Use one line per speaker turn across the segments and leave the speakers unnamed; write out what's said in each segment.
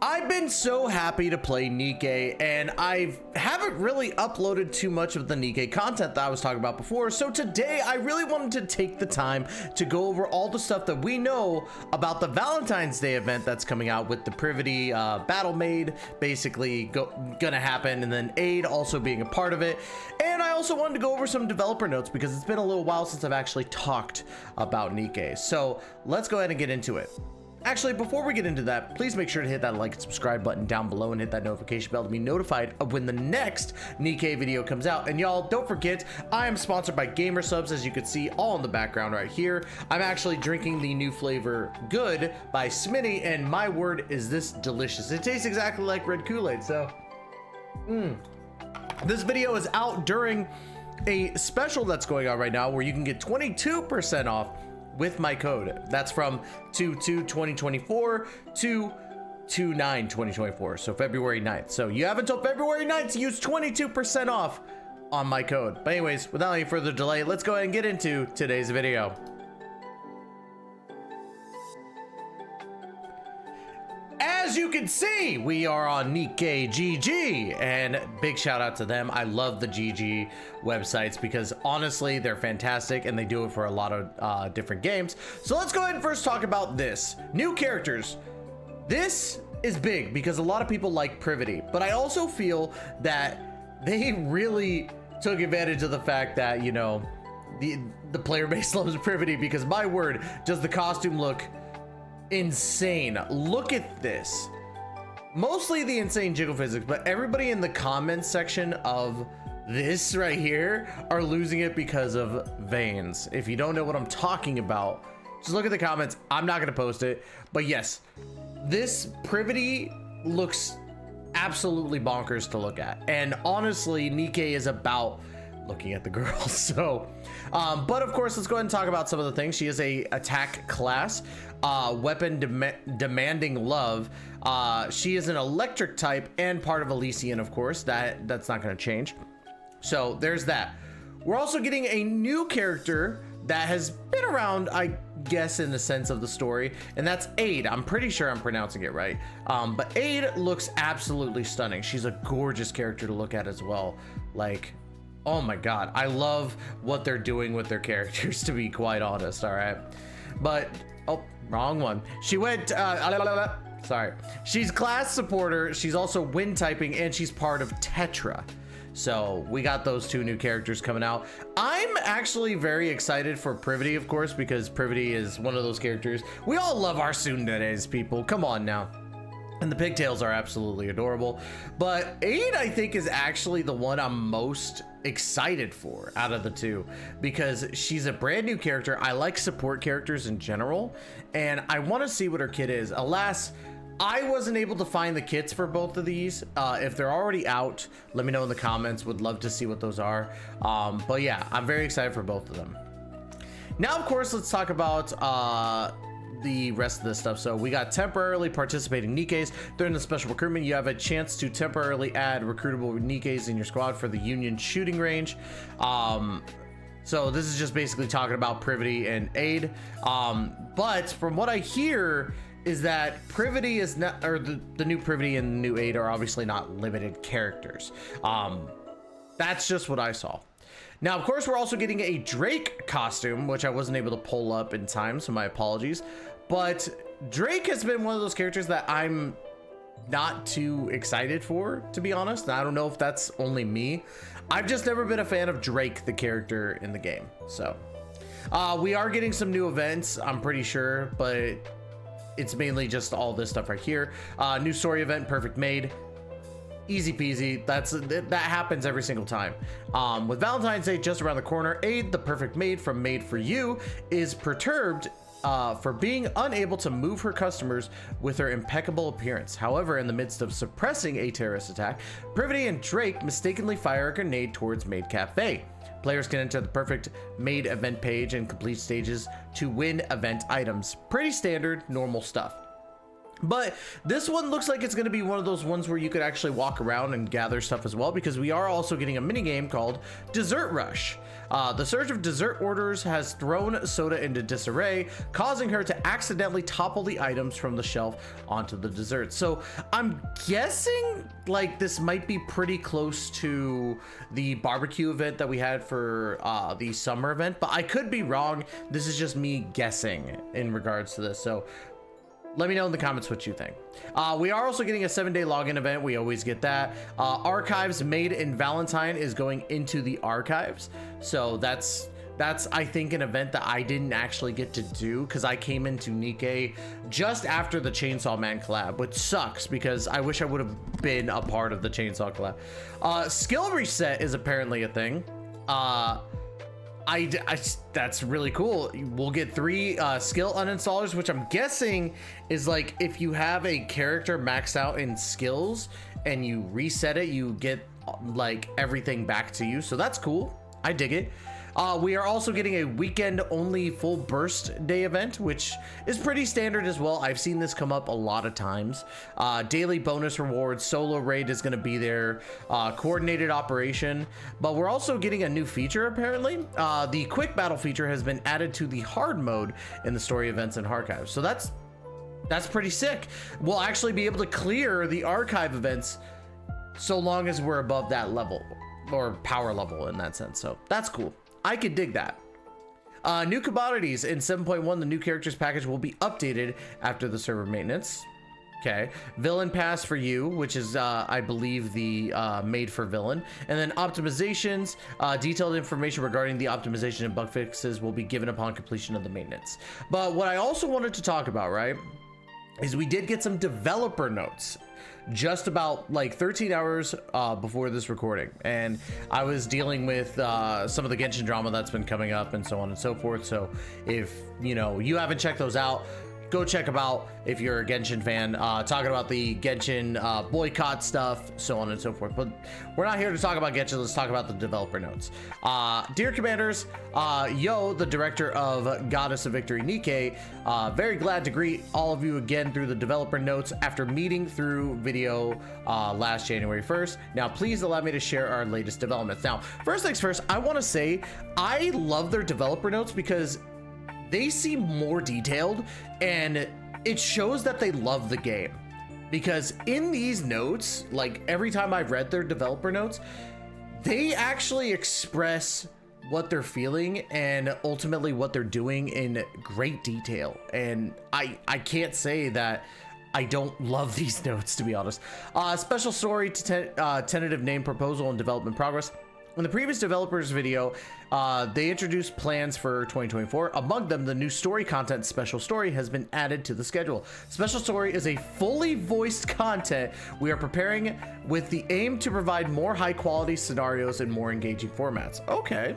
I've been so happy to play Nikke, and I haven't really uploaded too much of the Nikke content that I was talking about before, so today I really wanted to take the time to go over all the stuff that we know about the Valentine's Day event that's coming out with the Privity Battle Maid basically gonna happen, and then Aid also being a part of it. And I also wanted to go over some developer notes because it's been a little while since I've actually talked about Nikke. So let's go ahead and get into it. Actually, before we get into that, please make sure to hit that like and subscribe button down below and hit that notification bell to be notified of when the next Nikke video comes out. And y'all, don't forget, I am sponsored by Gamer Subs, as you can see all in the background right here. I'm actually drinking the new flavor Good by Smitty, and my word is this delicious. It tastes exactly like red Kool-Aid, so this video is out during a special that's going on right now where you can get 22% off with my code. That's from 2/2/2024 to 2/9/2024, so February 9th. So you have until February 9th to use 22% off on my code. But anyways, without any further delay, let's go ahead and get into today's video. As you can see, we are on Nikke GG, and big shout out to them. I love the GG websites because honestly, they're fantastic and they do it for a lot of different games. So let's go ahead and first talk about this. New characters. This is big because a lot of people like Privity, but I also feel that they really took advantage of the fact that, you know, the player base loves Privity because my word, does the costume look insane. Look at this. Mostly the insane jiggle physics, but everybody in the comments section of this right here are losing it because of veins. If you don't know what I'm talking about, just look at the comments. I'm not gonna post it, but yes, this Privity looks absolutely bonkers to look at. And honestly, Nikke is about looking at the girls. So but of course, let's go ahead and talk about some of the things. She is a attack class, weapon demanding love. She is an electric type and part of Elysian, of course. That's not going to change. So there's that. We're also getting a new character that has been around, I guess, in the sense of the story, and that's Aid. I'm pretty sure I'm pronouncing it right. But Aid looks absolutely stunning. She's a gorgeous character to look at as well. Like, oh my god, I love what they're doing with their characters, to be quite honest. All right, but oh, wrong one. She went sorry, she's class supporter, she's also wind typing, and she's part of Tetra. So we got those two new characters coming out. I'm actually very excited for Privity, of course, because Privity is one of those characters we all love. Our tsunderes, people, come on now. And the pigtails are absolutely adorable. But Aid, I think, is actually the one I'm most excited for out of the two because she's a brand new character. I like support characters in general, and I want to see what her kit is. Alas, I wasn't able to find the kits for both of these. If they're already out, let me know in the comments. Would love to see what those are. But yeah, I'm very excited for both of them. Now, of course, let's talk about the rest of this stuff. So we got temporarily participating Nikkes. During the special recruitment, you have a chance to temporarily add recruitable Nikkes in your squad for the Union shooting range. So this is just basically talking about Privity and Aid. But from what I hear is that Privity is not, or the new Privity and the new Aid are obviously not limited characters. That's just what I saw. Now, of course, we're also getting a Drake costume, which I wasn't able to pull up in time, so my apologies. But Drake has been one of those characters that I'm not too excited for, to be honest. And I don't know if that's only me. I've just never been a fan of Drake, the character in the game. So we are getting some new events, I'm pretty sure, but it's mainly just all this stuff right here. New story event, Perfect Maid. Easy peasy. That happens every single time. With Valentine's Day just around the corner, Aid, the perfect maid from Maid for You, is perturbed for being unable to move her customers with her impeccable appearance. However, in the midst of suppressing a terrorist attack, Privity and Drake mistakenly fire a grenade towards Maid Cafe. Players can enter the perfect Maid event page and complete stages to win event items. Pretty standard, normal stuff. But this one looks like it's going to be one of those ones where you could actually walk around and gather stuff as well, because we are also getting a mini game called Dessert Rush. The surge of dessert orders has thrown Soda into disarray, causing her to accidentally topple the items from the shelf onto the dessert. So I'm guessing like this might be pretty close to the barbecue event that we had for the summer event, but I could be wrong. This is just me guessing in regards to this. So let me know in the comments what you think. We are also getting a 7-day login event. We always get that. Archives Maid and Valentine is going into the archives. So that's I think an event that I didn't actually get to do because I came into Nikke just after the Chainsaw Man collab, which sucks because I wish I would have been a part of the Chainsaw collab. Skill reset is apparently a thing. That's really cool. We'll get 3 skill uninstallers, which I'm guessing is like if you have a character maxed out in skills and you reset it, you get like everything back to you. So that's cool. I dig it. We are also getting a weekend only full burst day event, which is pretty standard as well. I've seen this come up a lot of times. Daily bonus rewards, solo raid is going to be there, coordinated operation, but we're also getting a new feature apparently. The quick battle feature has been added to the hard mode in the story events and archives. So that's pretty sick. We'll actually be able to clear the archive events so long as we're above that level or power level in that sense. So that's cool. I could dig that. New commodities in 7.1, the new characters package will be updated after the server maintenance. Okay, villain pass for you, which is I believe the Maid for villain, and then optimizations. Detailed information regarding the optimization and bug fixes will be given upon completion of the maintenance. But what I also wanted to talk about, right, is we did get some developer notes just about like 13 hours before this recording, and I was dealing with some of the Genshin drama that's been coming up and so on and so forth. So if you haven't checked those out, go check them out if you're a Genshin fan. Talking about the Genshin boycott stuff, so on and so forth. But we're not here to talk about Genshin. Let's talk about the developer notes. Dear commanders, Yo, the director of Goddess of Victory Nikke, very glad to greet all of you again through the developer notes after meeting through video last January 1st. Now, please allow me to share our latest developments. Now, first things first, I want to say I love their developer notes because they seem more detailed and it shows that they love the game. Because in these notes, like every time I've read their developer notes, they actually express what they're feeling and ultimately what they're doing in great detail. And I can't say that I don't love these notes, to be honest. Special story to tentative name proposal and development progress. In the previous developers video, they introduced plans for 2024. Among them, the new story content special story has been added to the schedule. Special story is a fully voiced content we are preparing with the aim to provide more high quality scenarios and more engaging formats. Okay.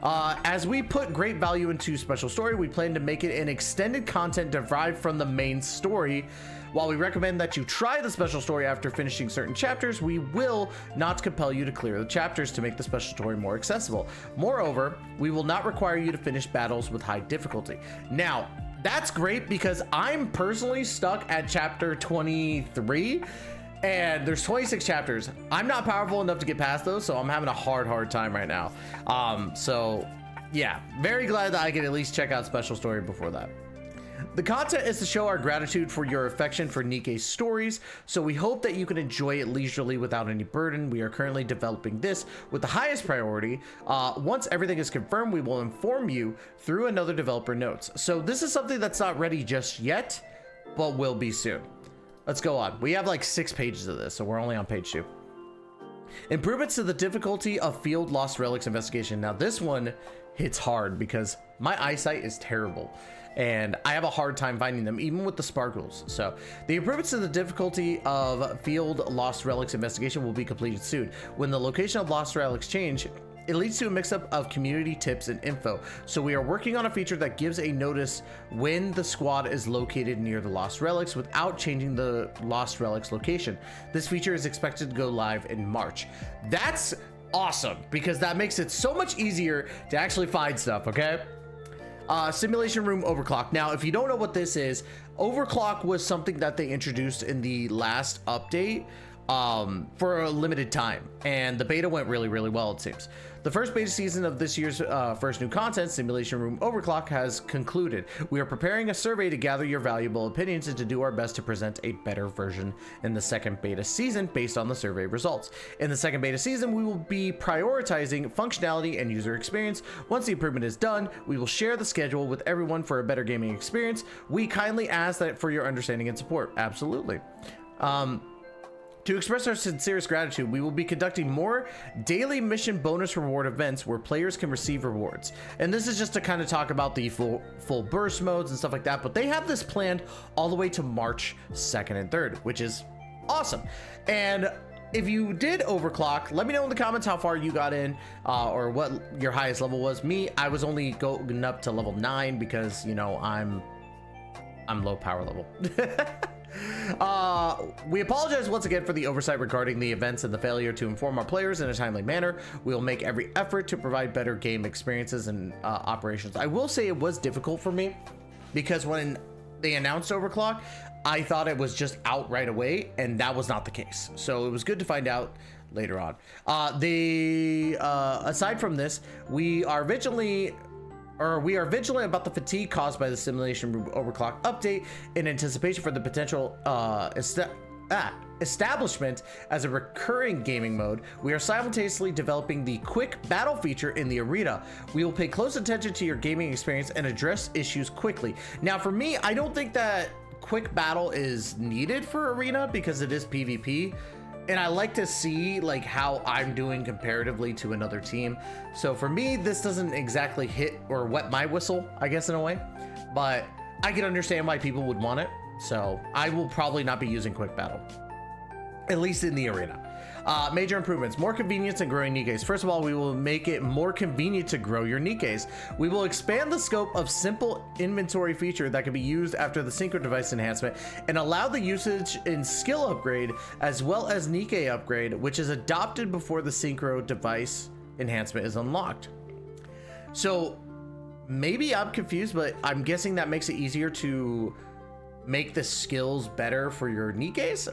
As we put great value into special story, we plan to make it an extended content derived from the main story. While we recommend that you try the special story after finishing certain chapters, we will not compel you to clear the chapters to make the special story more accessible. Moreover, we will not require you to finish battles with high difficulty. Now, that's great because I'm personally stuck at chapter 23 and there's 26 chapters. I'm not powerful enough to get past those, so I'm having a hard time right now. So yeah, very glad that I can at least check out special story before that. The content is to show our gratitude for your affection for Nikke's stories, so we hope that you can enjoy it leisurely without any burden. We are currently developing this with the highest priority. Once everything is confirmed, we will inform you through another developer notes. So this is something that's not ready just yet, but will be soon. Let's go on. We have like 6 pages of this, so we're only on page 2. Improvements to the difficulty of field lost relics investigation. Now this one hits hard because my eyesight is terrible and I have a hard time finding them even with the sparkles. So the improvements to the difficulty of field lost relics investigation will be completed soon. When the location of lost relics change, it leads to a mix-up of community tips and info. So we are working on a feature that gives a notice when the squad is located near the lost relics without changing the lost relics location. This feature is expected to go live in March. That's awesome because that makes it so much easier to actually find stuff, okay? Simulation Room Overclock. Now, if you don't know what this is, Overclock was something that they introduced in the last update for a limited time, and the beta went really, really well, it seems. The first beta season of this year's first new content, Simulation Room Overclock, has concluded. We are preparing a survey to gather your valuable opinions and to do our best to present a better version in the second beta season based on the survey results. In the second beta season, we will be prioritizing functionality and user experience. Once the improvement is done, we will share the schedule with everyone for a better gaming experience. We kindly ask that for your understanding and support. Absolutely. To express our sincerest gratitude, we will be conducting more daily mission bonus reward events where players can receive rewards. And this is just to kind of talk about the full burst modes and stuff like that, but they have this planned all the way to March 2nd and 3rd, which is awesome. And if you did overclock, let me know in the comments how far you got in or what your highest level was. Me, I was only going up to level 9 because, you know, I'm low power level. We apologize once again for the oversight regarding the events and the failure to inform our players in a timely manner. We will make every effort to provide better game experiences and operations. I will say it was difficult for me because when they announced Overclock, I thought it was just out right away, and that was not the case. So it was good to find out later on. Aside from this, we are vigilant about the fatigue caused by the Simulation Room Overclock update in anticipation for the potential establishment as a recurring gaming mode. We are simultaneously developing the quick battle feature in the arena. We will pay close attention to your gaming experience and address issues quickly. Now, for me, I don't think that quick battle is needed for arena because it is PvP. And I like to see like how I'm doing comparatively to another team. So for me, this doesn't exactly hit or wet my whistle, I guess, in a way, but I can understand why people would want it. So I will probably not be using quick battle, at least in the arena. Major improvements, more convenience in growing Nikkes. First of all, we will make it more convenient to grow your Nikkes. We will expand the scope of simple inventory feature that can be used after the synchro device enhancement and allow the usage in skill upgrade as well as Nikke upgrade, which is adopted before the synchro device enhancement is unlocked. So maybe I'm confused, but I'm guessing that makes it easier to make the skills better for your Nikkes.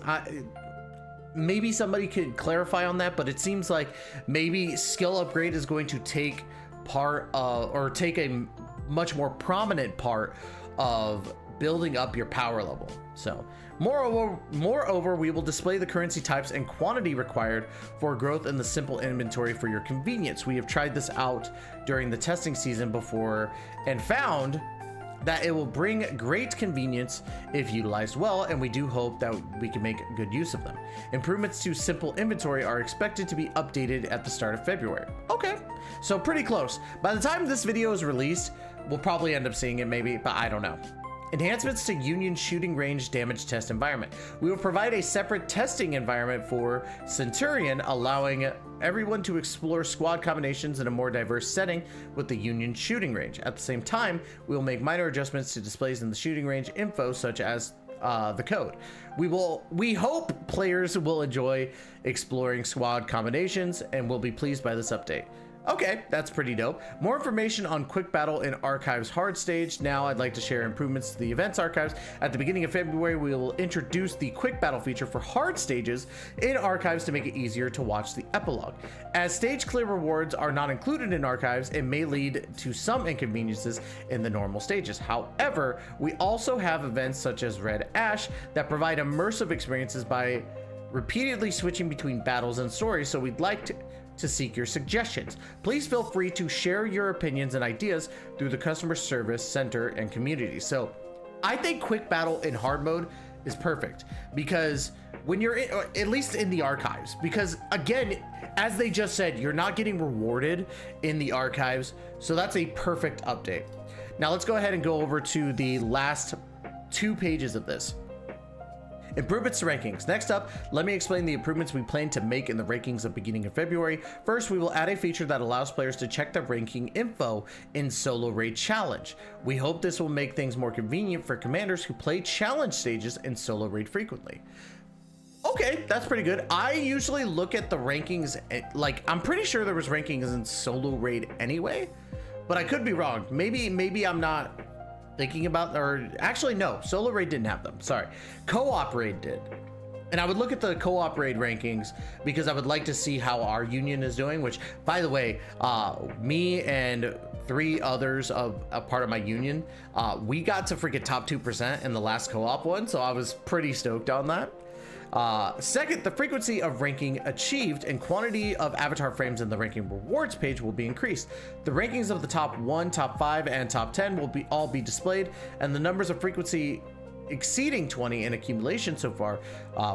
Maybe somebody could clarify on that, but it seems like maybe skill upgrade is going to take part or take a much more prominent part of building up your power level. So moreover, we will display the currency types and quantity required for growth in the simple inventory for your convenience. We have tried this out during the testing season before and found that it will bring great convenience if utilized well, and we do hope that we can make good use of them. Improvements to simple inventory are expected to be updated at the start of February. Okay, so pretty close. By the time this video is released, we'll probably end up seeing it maybe, but I don't know. Enhancements to Union shooting range damage test environment. We will provide a separate testing environment for Centurion, allowing everyone to explore squad combinations in a more diverse setting with the Union shooting range. At the same time, we will make minor adjustments to displays in the shooting range info, such as the code. We hope players will enjoy exploring squad combinations and will be pleased by this update. Okay, that's pretty dope. More information on Quick Battle in Archives Hard Stage. Now I'd like to share improvements to the events archives. At the beginning of February, we will introduce the Quick Battle feature for hard stages in Archives to make it easier to watch the epilogue. As stage clear rewards are not included in Archives, it may lead to some inconveniences in the normal stages. However, we also have events such as Red Ash that provide immersive experiences by repeatedly switching between battles and stories, so we'd like to seek your suggestions. Please feel free to share your opinions and ideas through the customer service center and community. So I think quick battle in hard mode is perfect because when you're in, or at least in the archives, because again, as they just said, you're not getting rewarded in the archives. So that's a perfect update. Now let's go ahead and go over to the last 2 pages of this. Improvements to rankings. Next up, let me explain the improvements we plan to make in the rankings of beginning of February. First, we will add a feature that allows players to check their ranking info in Solo Raid Challenge. We hope this will make things more convenient for commanders who play challenge stages in Solo Raid frequently. Okay, that's pretty good. I usually look at the rankings, like I'm pretty sure there was rankings in Solo Raid anyway, but I could be wrong. Maybe I'm not thinking about, or actually no, solo raid didn't have them. Sorry, co-op raid did. And I would look at the co-op raid rankings because I would like to see how our union is doing, which, by the way, me and 3 others of a part of my union, we got to freaking top 2% in the last co-op one, so I was pretty stoked on that. Second, the frequency of ranking achieved and quantity of avatar frames in the ranking rewards page will be increased. The rankings of the top 1, top 5, and top 10 will all be displayed, and the numbers of frequency exceeding 20 in accumulation so far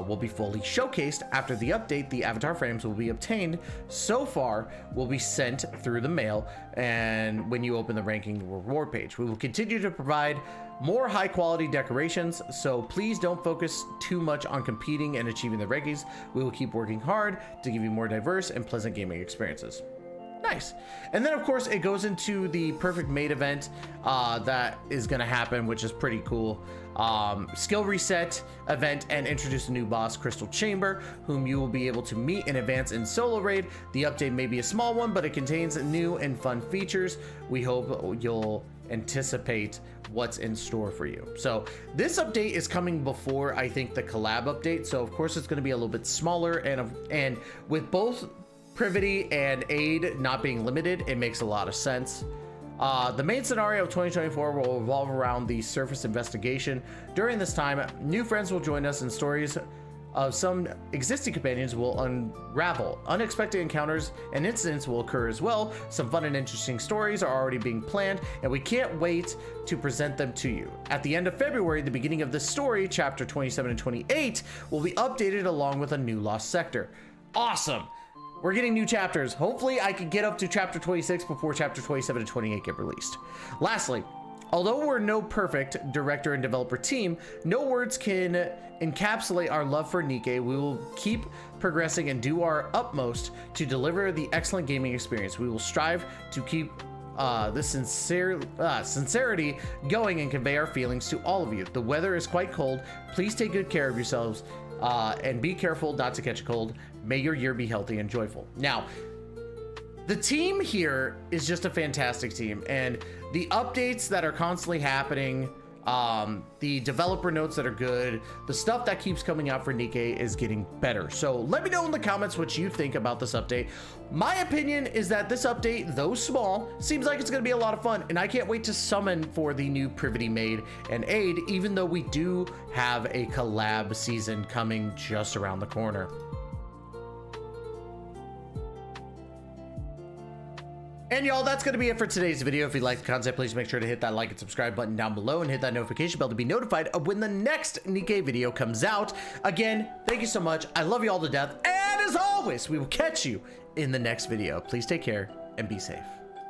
will be fully showcased. After the update, the avatar frames will be obtained so far will be sent through the mail, and when you open the ranking reward page, we will continue to provide more high quality decorations, so please don't focus too much on competing and achieving the rankings. We will keep working hard to give you more diverse and pleasant gaming experiences. Nice. And then of course it goes into the perfect maid event that is going to happen, which is pretty cool. Skill reset event and introduce a new boss, Crystal Chamber, whom you will be able to meet in advance in solo raid. The update may be a small one, but it contains new and fun features. We hope you'll anticipate what's in store for you. So this update is coming before, I think, the collab update, so of course it's going to be a little bit smaller, and with both Privity and Aid not being limited, it makes a lot of sense. The main scenario of 2024 will revolve around the surface investigation. During this time, new friends will join us and stories of some existing companions will unravel. Unexpected encounters and incidents will occur as well. Some fun and interesting stories are already being planned, and we can't wait to present them to you. At the end of February, the beginning of this story, chapter 27 and 28, will be updated along with a new lost sector. Awesome! We're getting new chapters. Hopefully I can get up to chapter 26 before chapter 27 and 28 get released. Lastly, although we're no perfect director and developer team, no words can encapsulate our love for Nikke. We will keep progressing and do our utmost to deliver the excellent gaming experience. We will strive to keep the sincerity going and convey our feelings to all of you. The weather is quite cold. Please take good care of yourselves and be careful not to catch a cold. May your year be healthy and joyful. Now, the team here is just a fantastic team, and the updates that are constantly happening, the developer notes that are good, the stuff that keeps coming out for Nikke is getting better. So let me know in the comments what you think about this update. My opinion is that this update, though small, seems like it's going to be a lot of fun, and I can't wait to summon for the new Privity Maid and Aid, even though we do have a collab season coming just around the corner. And y'all, that's going to be it for today's video. If you like the content, please make sure to hit that like and subscribe button down below and hit that notification bell to be notified of when the next Nikke video comes out. Again, thank you so much. I love you all to death. And as always, we will catch you in the next video. Please take care and be safe.